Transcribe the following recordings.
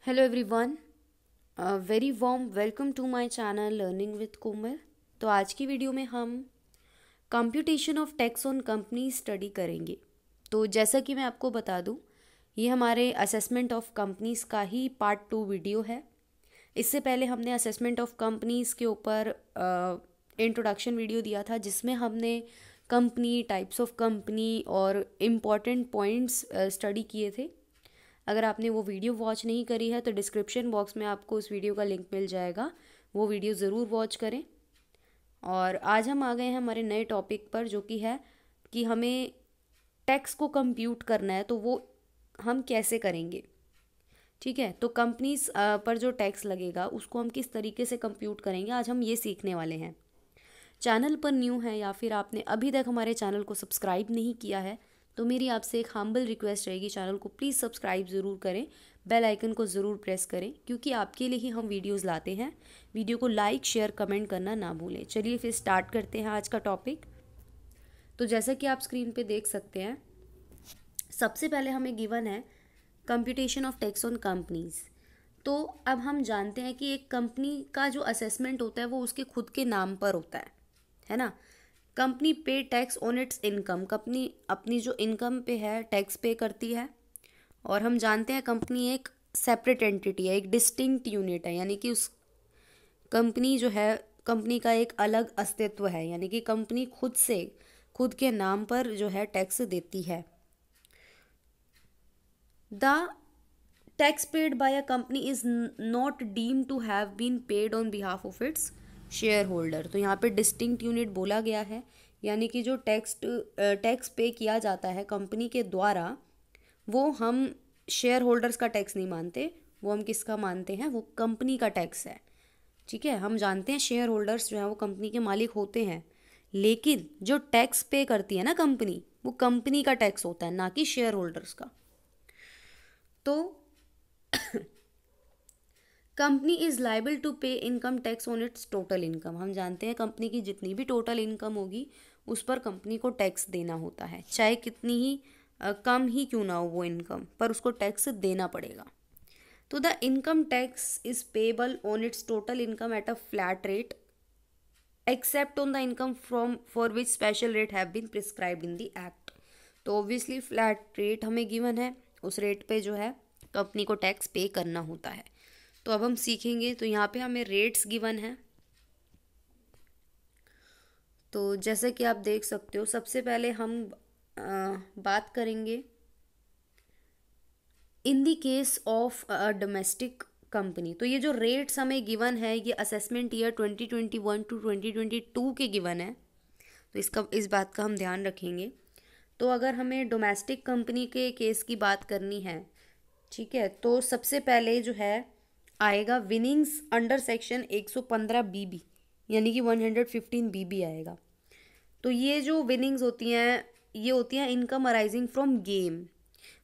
Hello everyone, very warm welcome to my channel learning with Komal. तो आज की video में हम computation of tax on company study करेंगे। तो जैसा कि मैं आपको बता दूं, ये हमारे असेसमेंट ऑफ कंपनीज़ का ही पार्ट 2 वीडियो है। इससे पहले हमने असेसमेंट ऑफ कंपनीज़ के ऊपर इंट्रोडक्शन वीडियो दिया था, जिसमें हमने कंपनी, टाइप्स ऑफ कंपनी और इम्पॉर्टेंट पॉइंट्स स्टडी किए थे। अगर आपने वो वीडियो वॉच नहीं करी है तो डिस्क्रिप्शन बॉक्स में आपको उस वीडियो का लिंक मिल जाएगा, वो वीडियो ज़रूर वॉच करें। और आज हम आ गए हैं हमारे नए टॉपिक पर, जो कि है कि हमें टैक्स को कंप्यूट करना है, तो वो हम कैसे करेंगे। ठीक है, तो कंपनीज पर जो टैक्स लगेगा उसको हम किस तरीके से कंप्यूट करेंगे, आज हम ये सीखने वाले हैं। चैनल पर न्यू है या फिर आपने अभी तक हमारे चैनल को सब्सक्राइब नहीं किया है, तो मेरी आपसे एक हम्बल रिक्वेस्ट रहेगी, चैनल को प्लीज़ सब्सक्राइब ज़रूर करें, बेल आइकन को ज़रूर प्रेस करें, क्योंकि आपके लिए ही हम वीडियोस लाते हैं। वीडियो को लाइक, शेयर, कमेंट करना ना भूलें। चलिए फिर स्टार्ट करते हैं आज का टॉपिक। तो जैसा कि आप स्क्रीन पे देख सकते हैं, सबसे पहले हमें गिवन है computation of tax on companies. तो अब हम जानते हैं कि एक कंपनी का जो असेसमेंट होता है वो उसके खुद के नाम पर होता है ना। कंपनी पे tax on it's income, company अपनी जो इनकम पे है टैक्स पे करती है। और हम जानते हैं कंपनी एक सेपरेट एंटिटी है, एक डिस्टिंक्ट यूनिट है, यानी कि उस कंपनी जो है, कंपनी का एक अलग अस्तित्व है, यानी कि कंपनी खुद से, खुद के नाम पर जो है टैक्स देती है। The tax paid by a company is not deemed to have been paid on behalf of its shareholder. तो यहाँ पे डिस्टिंक्ट यूनिट बोला गया है, यानी कि जो टैक्स पे किया जाता है कंपनी के द्वारा, वो हम शेयर होल्डर्स का टैक्स नहीं मानते, वो हम किसका मानते हैं, वो कंपनी का टैक्स है। ठीक है, हम जानते हैं शेयर होल्डर्स जो है वो कंपनी के मालिक होते हैं, लेकिन जो टैक्स पे करती है ना कंपनी, वो कंपनी का टैक्स होता है, ना कि शेयर होल्डर्स का। तो कंपनी इज लाइबल टू पे income tax on its total income. हम जानते हैं कंपनी की जितनी भी टोटल इनकम होगी उस पर कंपनी को टैक्स देना होता है, चाहे कितनी ही कम ही क्यों ना हो वो इनकम, पर उसको टैक्स देना पड़ेगा। तो the income tax is payable on its total income at a flat rate except on the income from for which special rate have been prescribed in the act. तो ऑब्वियसली फ्लैट रेट हमें given है, उस rate पे जो है company को tax पे करना होता है। तो अब हम सीखेंगे, तो यहाँ पे हमें रेट्स गिवन है। तो जैसे कि आप देख सकते हो, सबसे पहले हम बात करेंगे in the case of domestic company. तो ये जो रेट्स हमें गिवन है, ये असेसमेंट ईयर 2021 टू 2022 के गिवन है, तो इस बात का हम ध्यान रखेंगे। तो अगर हमें डोमेस्टिक कंपनी के केस की बात करनी है, ठीक है, तो सबसे पहले जो है आएगा विनिंग्स अंडर सेक्शन 115 बीबी, यानी कि 115 बीबी आएगा। तो ये जो विनिंग्स होती हैं, ये होती हैं इनकम अराइजिंग फ्रॉम गेम।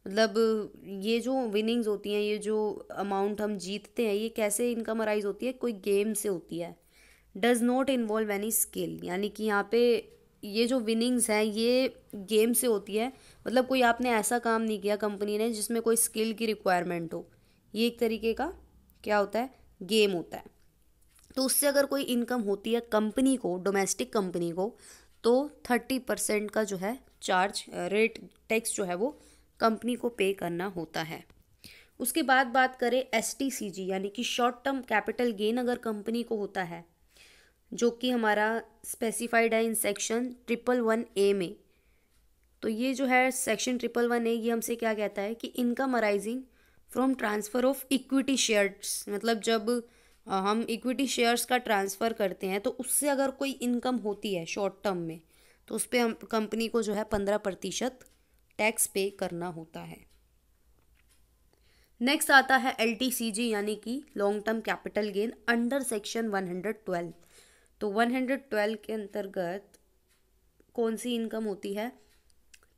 मतलब ये जो विनिंग्स होती हैं, ये जो अमाउंट हम जीतते हैं, ये कैसे इनकम अराइज होती है, कोई गेम से होती है। Does not involve any skill, यानी कि यहाँ पे ये जो विनिंग्स हैं ये गेम से होती है, मतलब कोई आपने ऐसा काम नहीं किया कंपनी ने जिसमें कोई स्किल की रिक्वायरमेंट हो। ये एक तरीके का क्या होता है, गेम होता है। तो उससे अगर कोई इनकम होती है कंपनी को, डोमेस्टिक कंपनी को, तो 30% का जो है चार्ज रेट टैक्स जो है वो कंपनी को पे करना होता है। उसके बाद बात करें STCG, यानी कि शॉर्ट टर्म कैपिटल गेन अगर कंपनी को होता है, जो कि हमारा स्पेसिफाइड है इन सेक्शन 111A में। तो ये जो है सेक्शन 111A, ये हमसे क्या कहता है कि income arising from transfer of equity shares, मतलब जब हम इक्विटी शेयर्स का ट्रांसफ़र करते हैं तो उससे अगर कोई इनकम होती है शॉर्ट टर्म में, तो उस पर हम कंपनी को जो है 15% टैक्स पे करना होता है। नेक्स्ट आता है LTCG, यानी कि long term capital gain under section 112। तो 112 के अंतर्गत कौन सी इनकम होती है,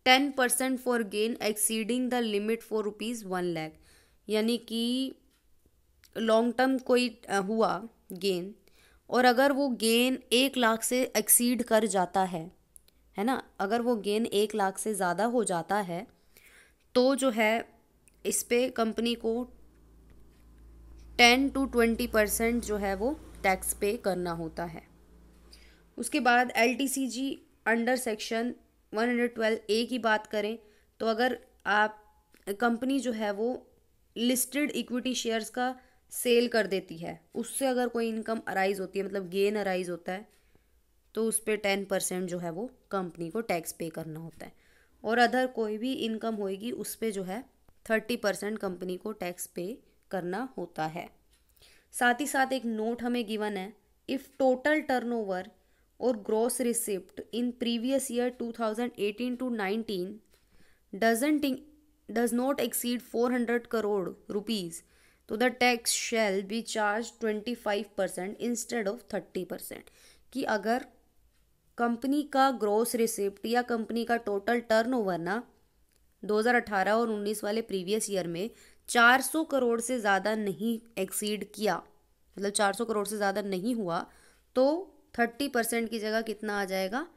10% for gain exceeding the limit for ₹1,00,000। यानी कि लॉन्ग टर्म कोई हुआ गेन, और अगर वो गेन 1,00,000 से एक्सीड कर जाता है ना, अगर वो गेन 1,00,000 से ज़्यादा हो जाता है, तो जो है इस पे कंपनी को 10 to 20% जो है वो टैक्स पे करना होता है। उसके बाद LTCG अंडर सेक्शन 112A की बात करें तो अगर आप कंपनी जो है वो लिस्टेड इक्विटी शेयर्स का सेल कर देती है, उससे अगर कोई इनकम अराइज होती है, मतलब गेन अराइज होता है, तो उस पर 10% जो है वो कंपनी को टैक्स पे करना होता है। और अदर कोई भी इनकम होएगी उस पर जो है 30% कंपनी को टैक्स पे करना होता है। साथ ही साथ एक नोट हमें गिवन है, इफ़ टोटल टर्नओवर और gross receipt in previous year 2018 to 19 does not exceed 400 crore rupees, तो the tax shall be charge 25% instead of 30%। कि अगर कंपनी का ग्रॉस रिसिप्ट या कंपनी का टोटल टर्नओवर ना 2018 और 19 वाले प्रीवियस ईयर में 400 करोड़ से ज़्यादा नहीं एक्सीड किया, मतलब 400 करोड़ से ज़्यादा नहीं हुआ, तो 30% की जगह कितना आ जाएगा,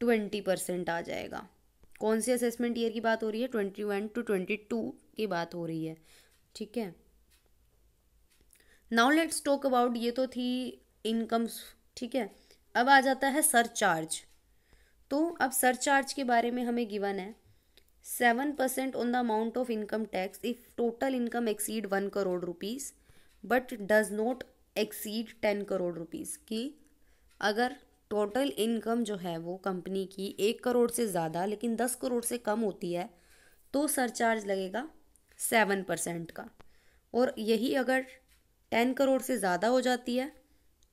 20% आ जाएगा। कौन सी असेसमेंट ईयर की बात हो रही है, 21 to 22 की बात हो रही है। ठीक है, नाउ लेट्स टॉक अबाउट, ये तो थी इनकम्स। ठीक है, अब आ जाता है सरचार्ज। तो अब सरचार्ज के बारे में हमें गिवन है 7% on the amount of income tax if total income exceed 1 crore rupees but does not exceed 10 crore rupees. कि अगर टोटल इनकम जो है वो कंपनी की 1 करोड़ से ज़्यादा लेकिन 10 करोड़ से कम होती है तो सरचार्ज लगेगा 7% का, और यही अगर 10 करोड़ से ज़्यादा हो जाती है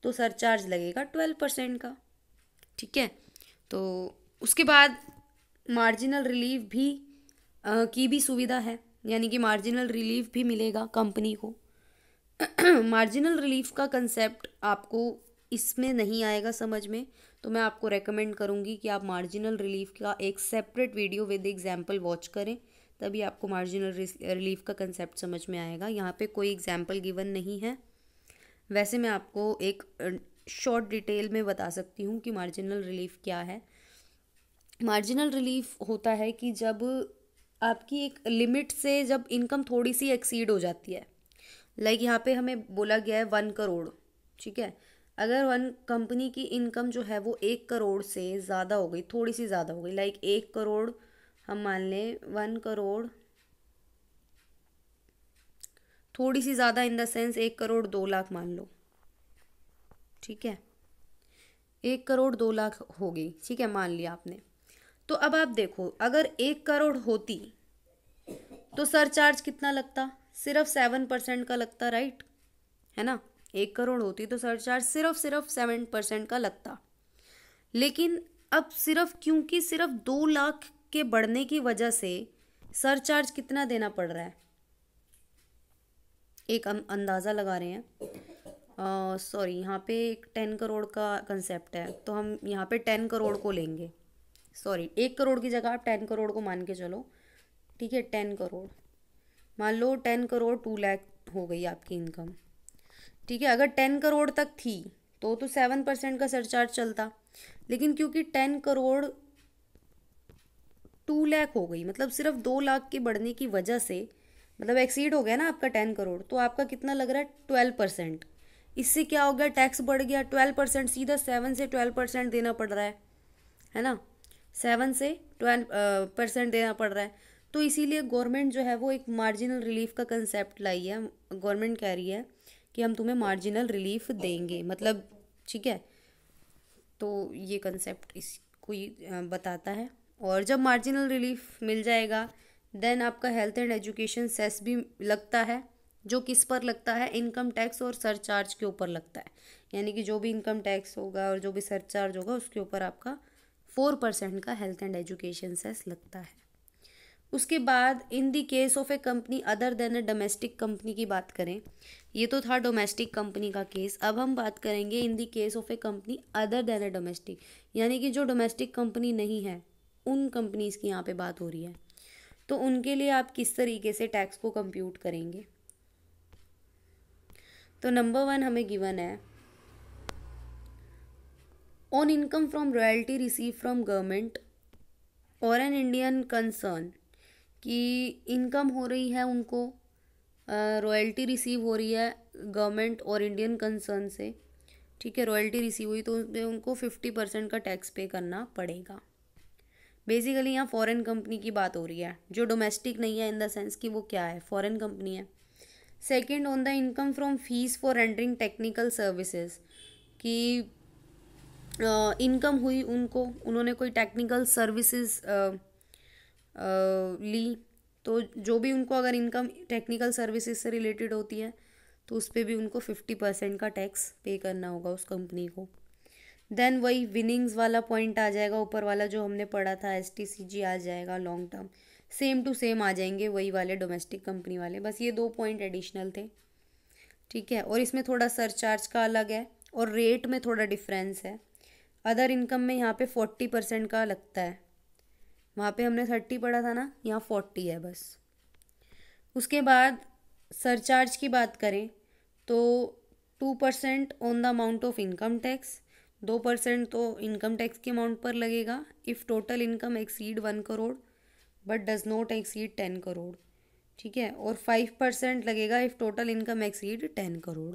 तो सरचार्ज लगेगा 12% का। ठीक है, तो उसके बाद मार्जिनल रिलीफ भी की भी सुविधा है, यानी कि मार्जिनल रिलीफ भी मिलेगा कंपनी को। मार्जिनल रिलीफ का कंसेप्ट आपको इसमें नहीं आएगा समझ में, तो मैं आपको रेकमेंड करूँगी कि आप मार्जिनल रिलीफ का एक separate video with example watch करें, तभी आपको मार्जिनल रिलीफ का कंसेप्ट समझ में आएगा। यहाँ पे कोई एग्जाम्पल गिवन नहीं है, वैसे मैं आपको एक शॉर्ट डिटेल में बता सकती हूँ कि मार्जिनल रिलीफ क्या है। मार्जिनल रिलीफ होता है कि जब आपकी एक लिमिट से जब इनकम थोड़ी सी एक्सीड हो जाती है, लाइक यहाँ पे हमें बोला गया है 1 करोड़। ठीक है, अगर वन कंपनी की इनकम जो है वो 1 करोड़ से ज़्यादा हो गई, थोड़ी सी ज़्यादा हो गई, लाइक 1 करोड़ हम मान लें, 1 करोड़ थोड़ी सी ज़्यादा in the sense 1 crore 2 lakh मान लो। ठीक है, 1 करोड़ 2 लाख हो गई, ठीक है, मान लिया आपने। तो अब आप देखो, अगर 1 करोड़ होती तो सरचार्ज कितना लगता, सिर्फ 7% का लगता, राइट, है ना। 1 करोड़ होती तो सरचार्ज सिर्फ 7% का लगता। लेकिन अब सिर्फ क्योंकि सिर्फ 2 लाख के बढ़ने की वजह से सरचार्ज कितना देना पड़ रहा है, एक अंदाज़ा लगा रहे हैं। सॉरी, यहाँ पे एक 10 करोड़ का कंसेप्ट है, तो हम यहाँ पे 10 करोड़ को लेंगे। सॉरी, 1 करोड़ की जगह आप 10 करोड़ को मान के चलो। ठीक है, 10 करोड़ मान लो, 10 करोड़ 2 लाख हो गई आपकी इनकम। ठीक है, अगर 10 करोड़ तक थी तो 7% का सरचार्ज चलता, लेकिन क्योंकि 10 करोड़ 2 लाख हो गई, मतलब सिर्फ 2 लाख के बढ़ने की वजह से, मतलब एक्सीड हो गया ना आपका 10 करोड़, तो आपका कितना लग रहा है, 12%। इससे क्या हो गया, टैक्स बढ़ गया 12%, सीधा 7 से 12% देना पड़ रहा है ना, 7 से 12% देना पड़ रहा है। तो इसीलिए गवर्नमेंट जो है वो एक मार्जिनल रिलीफ का कंसेप्ट लाई है। गवर्नमेंट कह रही है कि हम तुम्हें मार्जिनल रिलीफ देंगे, मतलब ठीक है, तो ये कंसेप्ट इसको बताता है। और जब मार्जिनल रिलीफ मिल जाएगा देन आपका हेल्थ एंड एजुकेशन सेस भी लगता है, जो किस पर लगता है, इनकम टैक्स और सरचार्ज के ऊपर लगता है। यानी कि जो भी इनकम टैक्स होगा और जो भी सरचार्ज होगा उसके ऊपर आपका 4% का हेल्थ एंड एजुकेशन सेस लगता है। उसके बाद in the case of a company other than a domestic company की बात करें, ये तो था डोमेस्टिक कंपनी का केस। अब हम बात करेंगे in the case of a company other than a domestic, यानी कि जो डोमेस्टिक कंपनी नहीं है, उन कंपनीज की यहाँ पे बात हो रही है। तो उनके लिए आप किस तरीके से टैक्स को कंप्यूट करेंगे। तो नंबर 1 हमें गिवन है, on income from royalty receive from government और एन इंडियन कंसर्न, कि इनकम हो रही है उनको रॉयल्टी रिसीव हो रही है गवर्नमेंट और इंडियन कंसर्न से, ठीक है, रॉयल्टी रिसीव हुई तो उसमें उनको 50% का टैक्स पे करना पड़ेगा। बेसिकली यहाँ फॉरेन कंपनी की बात हो रही है, जो डोमेस्टिक नहीं है इन द सेंस कि वो क्या है, फॉरेन कंपनी है। Second, on the income from fees for rendering technical services, कि इनकम हुई उनको, उन्होंने कोई टेक्निकल सर्विसेज ली, तो जो भी उनको अगर इनकम टेक्निकल सर्विसेज से रिलेटेड होती है तो उस पर भी उनको 50% का टैक्स पे करना होगा उस कंपनी को। देन वही विनिंग्स वाला पॉइंट आ जाएगा, ऊपर वाला जो हमने पढ़ा था STCG आ जाएगा, long term same to same आ जाएंगे वही वाले डोमेस्टिक कंपनी वाले, बस ये 2 पॉइंट एडिशनल थे, ठीक है। और इसमें थोड़ा सरचार्ज का अलग है और रेट में थोड़ा डिफरेंस है। अदर इनकम में यहाँ पे 40% का लगता है, वहाँ पे हमने 30 पढ़ा था ना, यहाँ 40 है बस। उसके बाद सरचार्ज की बात करें तो 2% on the amount of income tax, 2% तो इनकम टैक्स के अमाउंट पर लगेगा if total income exceed 1 crore but does not exceed 10 crore, ठीक है। और 5% लगेगा if total income exceed 10 crore.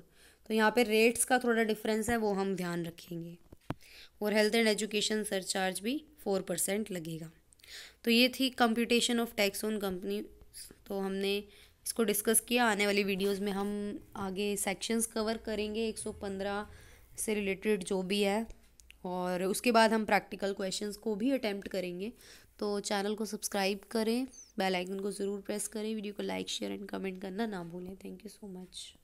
तो यहाँ पे रेट्स का थोड़ा डिफरेंस है, वो हम ध्यान रखेंगे। और हेल्थ एंड एजुकेशन सरचार्ज भी 4% लगेगा। तो ये थी computation of tax on company. तो हमने इसको डिस्कस किया। आने वाली वीडियोस में हम आगे सेक्शंस कवर करेंगे 115 से रिलेटेड जो भी है, और उसके बाद हम प्रैक्टिकल क्वेश्चंस को भी अटेम्प्ट करेंगे। तो चैनल को सब्सक्राइब करें, बेल आइकन को ज़रूर प्रेस करें, वीडियो को लाइक शेयर एंड कमेंट करना ना भूलें। Thank you so much.